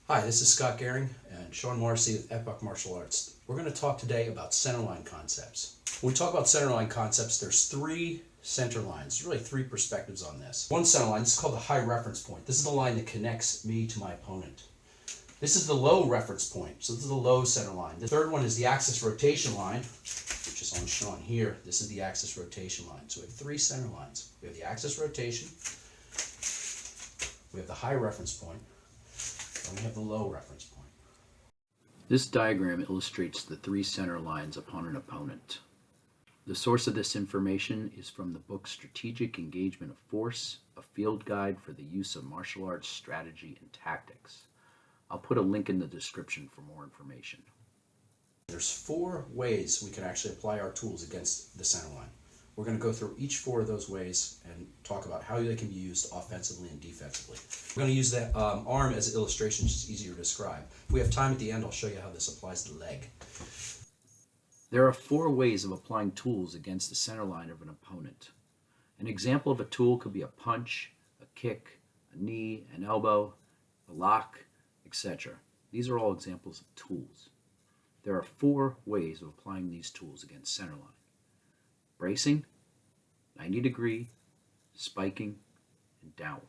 Hi, this is Scott Gehring and Sean Morrissey of EPOC Martial Arts. We're going to talk today about centerline concepts. When we talk about centerline concepts, there's three center lines. There's really three perspectives on this. One center line, this is called the high reference point. This is the line that connects me to my opponent. This is the low reference point, so this is the low center line. The third one is the axis rotation line, which is shown here. This is the axis rotation line. So we have three center lines. We have the axis rotation, we have the high reference point, and we have the low reference point. This diagram illustrates the three center lines upon an opponent. The source of this information is from the book Strategic Engagement of Force, a field guide for the use of martial arts strategy and tactics. I'll put a link in the description for more information. There's four ways we can actually apply our tools against the center line. We're going to go through each four of those ways and talk about how they can be used offensively and defensively. We're going to use that arm as an illustration, just easier to describe. If we have time at the end, I'll show you how this applies to the leg. There are four ways of applying tools against the center line of an opponent. An example of a tool could be a punch, a kick, a knee, an elbow, a lock, etc. These are all examples of tools. There are four ways of applying these tools against center line. Bracing, 90 degree, spiking, and downward.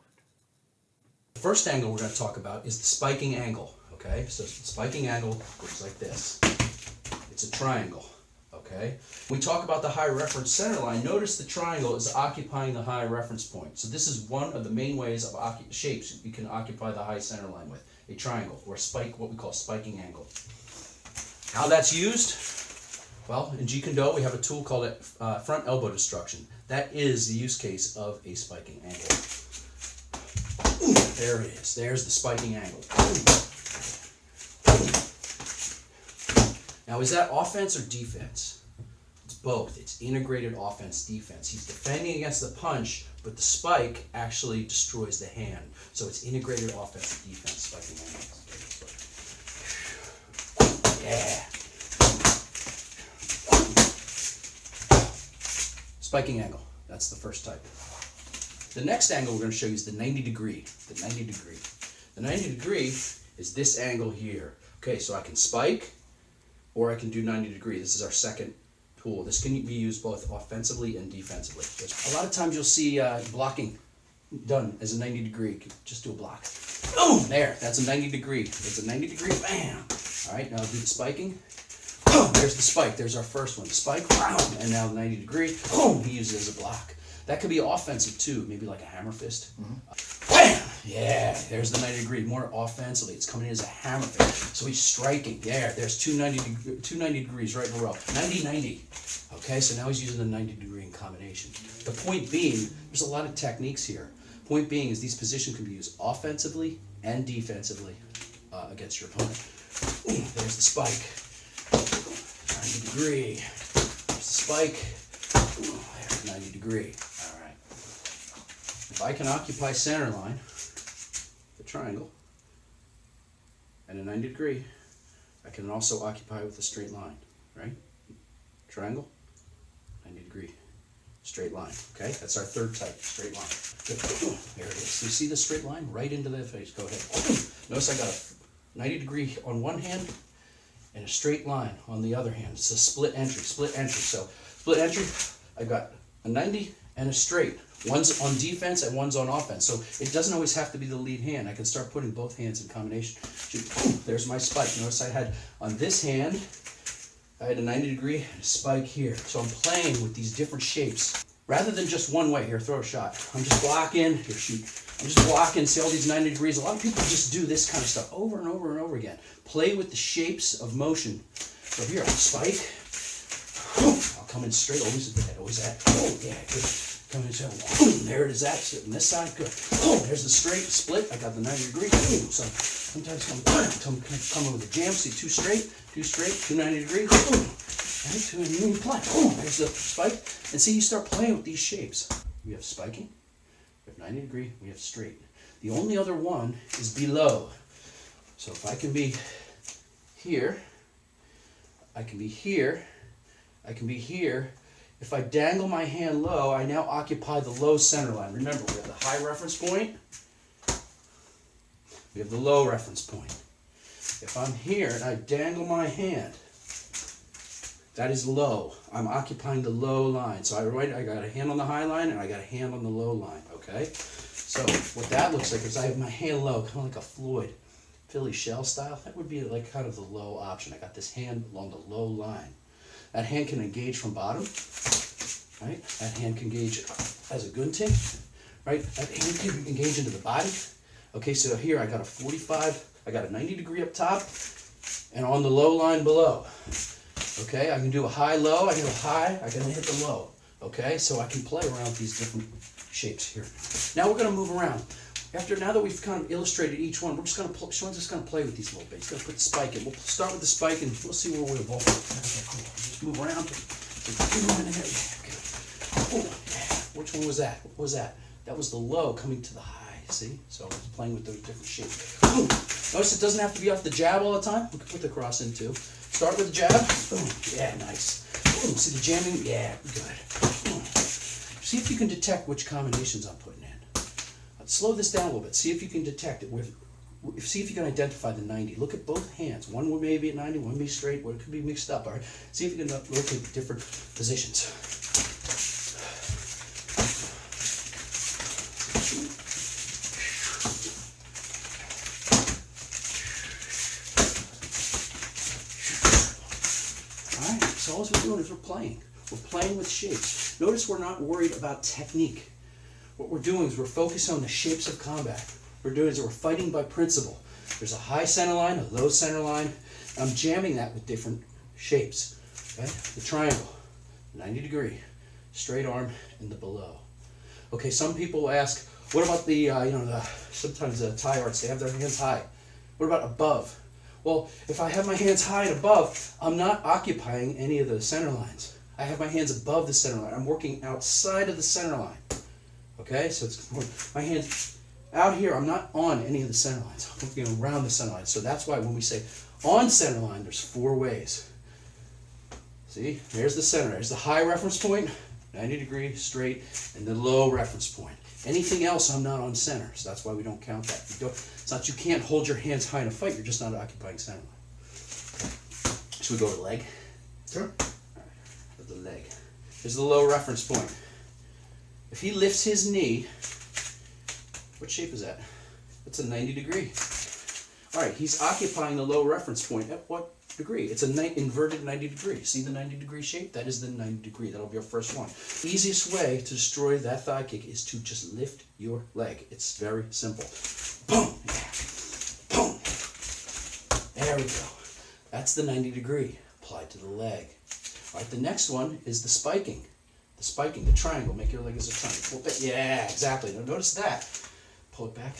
The first angle we're going to talk about is the spiking angle. Okay, so the spiking angle looks like this. It's a triangle. Okay, when we talk about the high reference center line, notice the triangle is occupying the high reference point. So this is one of the main ways of shapes you can occupy the high center line with, a triangle, or spike, what we call spiking angle. How that's used? Well, in Jeet Kune Do, we have a tool called front elbow destruction. That is the use case of a spiking angle. Ooh, there it is. There's the spiking angle. Now, is that offense or defense? It's both. It's integrated offense, defense. He's defending against the punch, but the spike actually destroys the hand. So it's integrated offense, defense, spiking angle. Yeah. Spiking angle, that's the first type. The next angle we're going to show you is the 90 degree. The 90 degree. The 90 degree is this angle here. Okay, so I can spike or I can do 90 degree. This is our second tool. This can be used both offensively and defensively. A lot of times you'll see blocking done as a 90 degree. You can just do a block. Boom! There, that's a 90 degree. It's a 90 degree, bam! All right, now I'll do the spiking. Boom, there's the spike. There's our first one. Spike, and now the 90 degree. Boom, he uses it as a block. That could be offensive too, maybe like a hammer fist. Bam! Yeah, there's the 90 degree. More offensively, it's coming in as a hammer fist. So he's striking. Yeah, there's two 90 degrees right in a row. 90-90. Okay, so now he's using the 90 degree in combination. The point being, there's a lot of techniques here. Point being is these positions can be used offensively and defensively against your opponent. There's the spike. 90 degree. There's the spike. There's 90 degree. All right. If I can occupy center line, the triangle, and a 90 degree, I can also occupy with a straight line, right? Triangle, 90 degree, straight line. Okay, that's our third type, straight line. Good. There it is. You see the straight line right into the face. Go ahead. Notice I got a 90 degree on one hand and a straight line on the other hand. It's a split entry, So split entry, I got a 90 and a straight. One's on defense and one's on offense. So it doesn't always have to be the lead hand. I can start putting both hands in combination. There's my spike. Notice I had on this hand, I had a 90 degree and a spike here. So I'm playing with these different shapes. Rather than just one way, here, throw a shot. I'm just blocking, here, shoot. I'm just blocking, see all these 90 degrees. A lot of people just do this kind of stuff over and over and over again. Play with the shapes of motion. So here, I'll spike. I'll come in straight, always at the always at. Oh, yeah, good. Come in straight. There it is at. On this side, good. Oh, there's the straight split. I got the 90 degree. So sometimes come in with a jam. See, two straight, two 90 degree. Right, two and you play. There's the spike. And see, you start playing with these shapes. We have spiking. We have 90 degree, we have straight. The only other one is below. So if I can be here, I can be here, I can be here. If I dangle my hand low, I now occupy the low center line. Remember, we have the high reference point, we have the low reference point. If I'm here and I dangle my hand, that is low. I'm occupying the low line. So I got a hand on the high line and I got a hand on the low line, okay? So what that looks like is I have my hand low, kind of like a Floyd Philly shell style. That would be like kind of the low option. I got this hand along the low line. That hand can engage from bottom, right? That hand can engage as a gunting, right? That hand can engage into the body. Okay, so here I got a 45, I got a 90 degree up top and on the low line below. Okay, I can do a high-low, I can do a high, I can hit the low. Okay, so I can play around with these different shapes here. Now we're going to move around. Now that we've kind of illustrated each one, Sean's just going to play with these a little bit. He's going to put the spike in. We'll start with the spike and we'll see where we'll evolve. Okay, cool. Just move around. Oh, yeah. Which one was that? What was that? That was the low coming to the high. See? So I was playing with those different shapes. Boom. Notice it doesn't have to be off the jab all the time. We can put the cross in too. Start with the jab. Boom. Yeah, nice. Boom. See the jamming? Yeah, good. Boom. See if you can detect which combinations I'm putting in. Let's slow this down a little bit. See if you can detect it. See if you can identify the 90. Look at both hands. One may be at 90, one may be straight, or it could be mixed up. All right. See if you can look at different positions. All we're doing is we're playing. We're playing with shapes. Notice we're not worried about technique. What we're doing is we're focused on the shapes of combat. What we're doing is we're fighting by principle. There's a high center line, a low center line. I'm jamming that with different shapes. Okay? The triangle, 90 degree, straight arm, and the below. Okay, some people ask, what about the, sometimes the Thai arts, they have their hands high. What about above? Well, if I have my hands high and above, I'm not occupying any of the center lines. I have my hands above the center line. I'm working outside of the center line. Okay, so it's my hands out here. I'm not on any of the center lines. I'm working around the center line. So that's why when we say on center line, there's 4 ways. See, there's the center. There's the high reference point, 90 degree, straight, and the low reference point. Anything else, I'm not on center, so that's why we don't count that. It's not you can't hold your hands high in a fight, you're just not occupying center line. Should we go to the leg? Sure. All right, the leg. Here's the low reference point. If he lifts his knee, what shape is that? That's a 90 degree. All right, he's occupying the low reference point at what degree? It's an inverted 90 degree. See the 90 degree shape? That is the 90 degree. That'll be our first one. Easiest way to destroy that thigh kick is to just lift your leg. It's very simple. Boom! Boom! There we go. That's the 90 degree applied to the leg. All right, the next one is the spiking. The spiking, the triangle. Make your leg as a triangle. Yeah, exactly. Now notice that. Pull it back.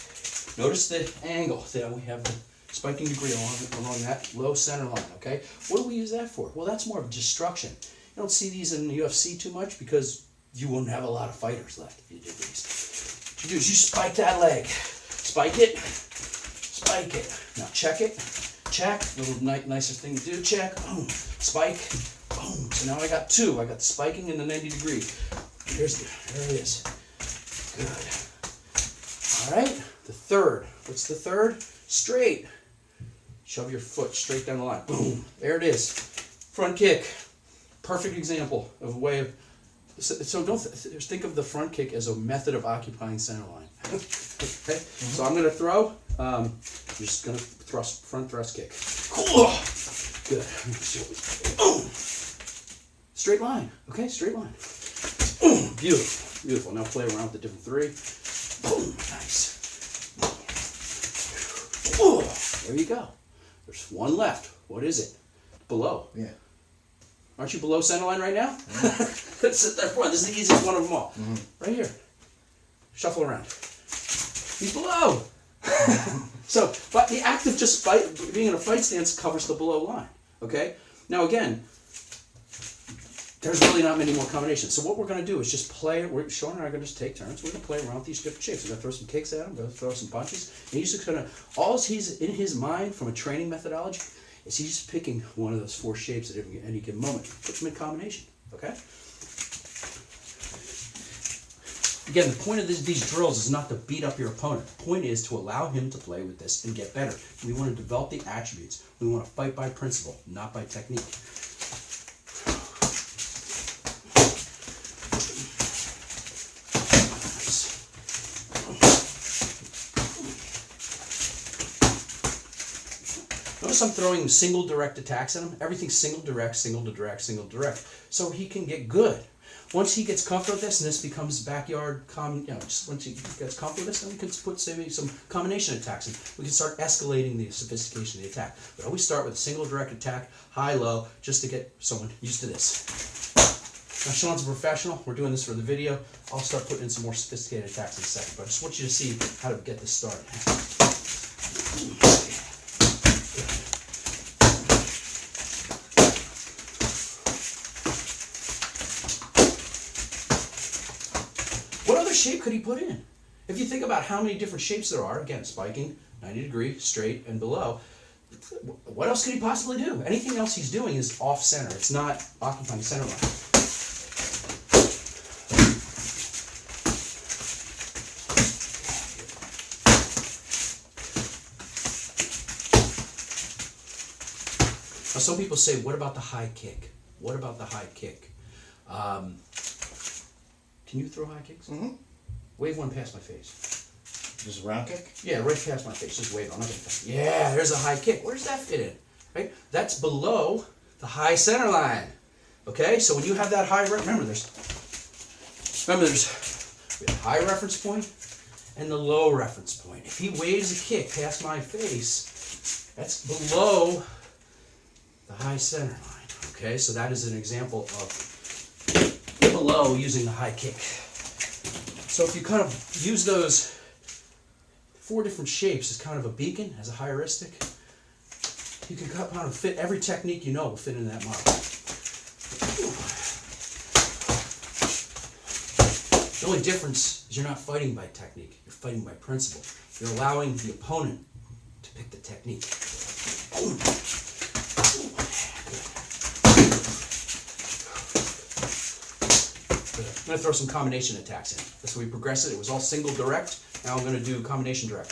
Notice the angle. There we have the spiking degree along that low center line, okay? What do we use that for? Well, that's more of destruction. You don't see these in the UFC too much because you won't have a lot of fighters left if you did these. What you do is you spike that leg. Spike it. Spike it. Now check it. Check. Little nicer thing to do. Check. Boom. Spike. Boom. So now I got 2. I got the spiking and the 90 degree. There it is. Good. All right. The third. What's the third? Straight. Shove your foot straight down the line. Boom. There it is. Front kick. Perfect example of a way of. So don't think of the front kick as a method of occupying center line. Okay. Mm-hmm. So I'm going to throw. I'm just going to front thrust kick. Good. Boom. Straight line. Okay. Straight line. Boom. Beautiful. Beautiful. Now play around with the different 3. Boom. Nice. There you go. There's one left. What is it? Below. Yeah. Aren't you below center line right now? Mm-hmm. Let's sit there front. This is the easiest one of them all. Mm-hmm. Right here. Shuffle around. He's below. So, but the act of just being in a fight stance covers the below line. Okay? Now again, there's really not many more combinations. So what we're going to do is just play. Sean and I are going to just take turns. We're going to play around with these different shapes. We're going to throw some kicks at him. We're going to throw some punches. And he's just going to, all he's in his mind from a training methodology is he's just picking one of those 4 shapes at any given moment. Put them in combination. Okay? Again, the point of these drills is not to beat up your opponent. The point is to allow him to play with this and get better. We want to develop the attributes. We want to fight by principle, not by technique. Notice I'm throwing single direct attacks at him. Everything's single direct, single to direct, single direct. So he can get good. Once he gets comfortable with this, and this becomes backyard, just once he gets comfortable with this, then we can put some combination attacks in. We can start escalating the sophistication of the attack. But always start with a single direct attack, high, low, just to get someone used to this. Now Sean's a professional. We're doing this for the video. I'll start putting in some more sophisticated attacks in a second, but I just want you to see how to get this started. Shape could he put in? If you think about how many different shapes there are, again, spiking, 90 degree, straight, and below, what else could he possibly do? Anything else he's doing is off center. It's not occupying center line. Now, some people say, what about the high kick? What about the high kick? Can you throw high kicks? Mm-hmm. Wave one past my face. Just a round kick? Yeah, right past my face. Just wave it. I'm not gonna. Yeah, there's a high kick. Where does that fit in? Right? That's below the high center line. Okay? So when you have that high, remember there's we have high reference point and the low reference point. If he waves a kick past my face, that's below the high center line. Okay? So that is an example of below using the high kick. So if you kind of use those 4 different shapes as kind of a beacon, as a heuristic, you can kind of fit every technique you know will fit into that model. The only difference is you're not fighting by technique, you're fighting by principle. You're allowing the opponent to pick the technique. I'm going to throw some combination attacks in. That's where we progress it. It was all single direct. Now I'm going to do combination direct.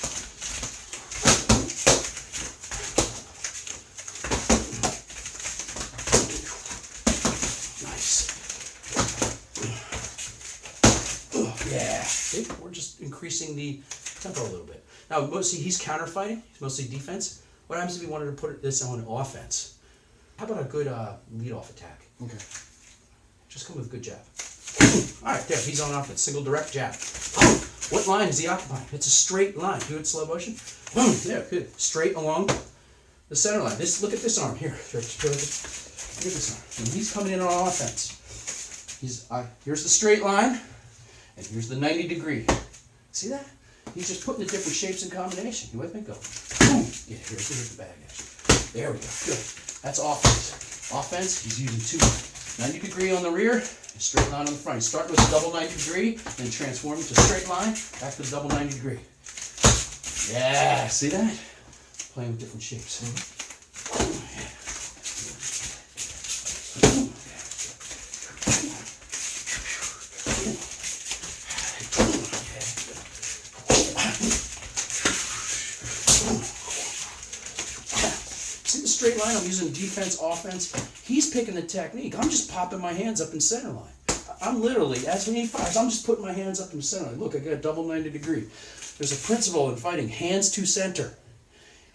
Nice. Yeah. See, we're just increasing the tempo a little bit. Now, mostly he's counter fighting. He's mostly defense. What happens if we wanted to put this on offense? How about a good lead-off attack? Okay. Just come with a good jab. Alright, there, he's on offense. Single direct jab. What line is he occupying? It's a straight line. Do it in slow motion. Yeah, good. Straight along the center line. Look at this arm here. Look at this arm. And he's coming in on offense. Here's the straight line, and here's the 90 degree. See that? He's just putting the different shapes in combination. You with me? Go. Boom. Yeah, here's the bag, actually. There we go. Good. That's offense. Offense, he's using 2 90 degree on the rear, and straight line on the front. He's starting with a double 90 degree, then transforming to straight line, back to the double 90 degree. Yeah, see that? Playing with different shapes. See the straight line? I'm using defense, offense. He's picking the technique. I'm just popping my hands up in center line. I'm literally, as he fires, I'm just putting my hands up in center line. Look, I got a double 90 degree. There's a principle in fighting. Hands to center.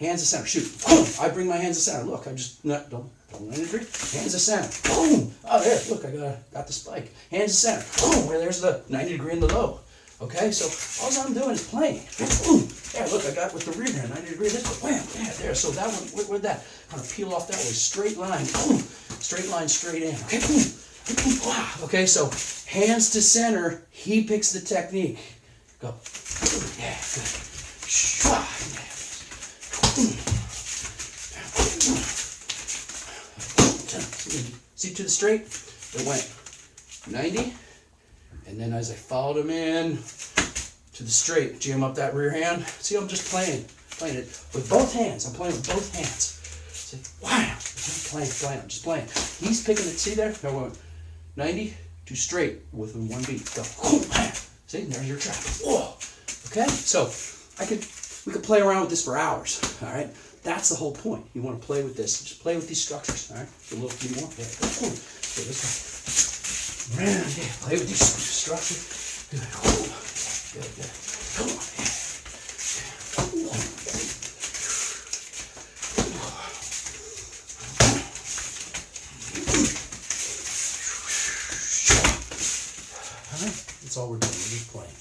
Hands to center. Shoot. Boom. I bring my hands to center. Look, I just, double 90 degree. Hands to center. Boom. Oh, there. Look, I got the spike. Hands to center. Boom. Where there's the 90 degree and the low. Okay, so all I'm doing is playing. Boom. Yeah, look, I got with the rear hand, 90 degree, this one, wham, yeah, there. So that one, where'd that kind of peel off that way? Straight line, boom. Straight line, straight in. Okay, boom. Boom. Wow. Okay, so hands to center, he picks the technique. Go. Yeah, good. Shwa. See to the straight? It went 90. And then as I followed him in to the straight, jam up that rear hand. See, I'm just playing it with both hands. I'm playing with both hands. See, wow, playing, I'm just playing. He's picking it, see there? I went 90 to straight with one beat. Go, See, there's your trap. Whoa. Okay, so we could play around with this for hours. All right, that's the whole point. You want to play with this. Just play with these structures. All right, a little few more. Yeah, go this way. Yeah, play with these structures. Good. Good. Come on. All right, that's all we're doing. We're just playing.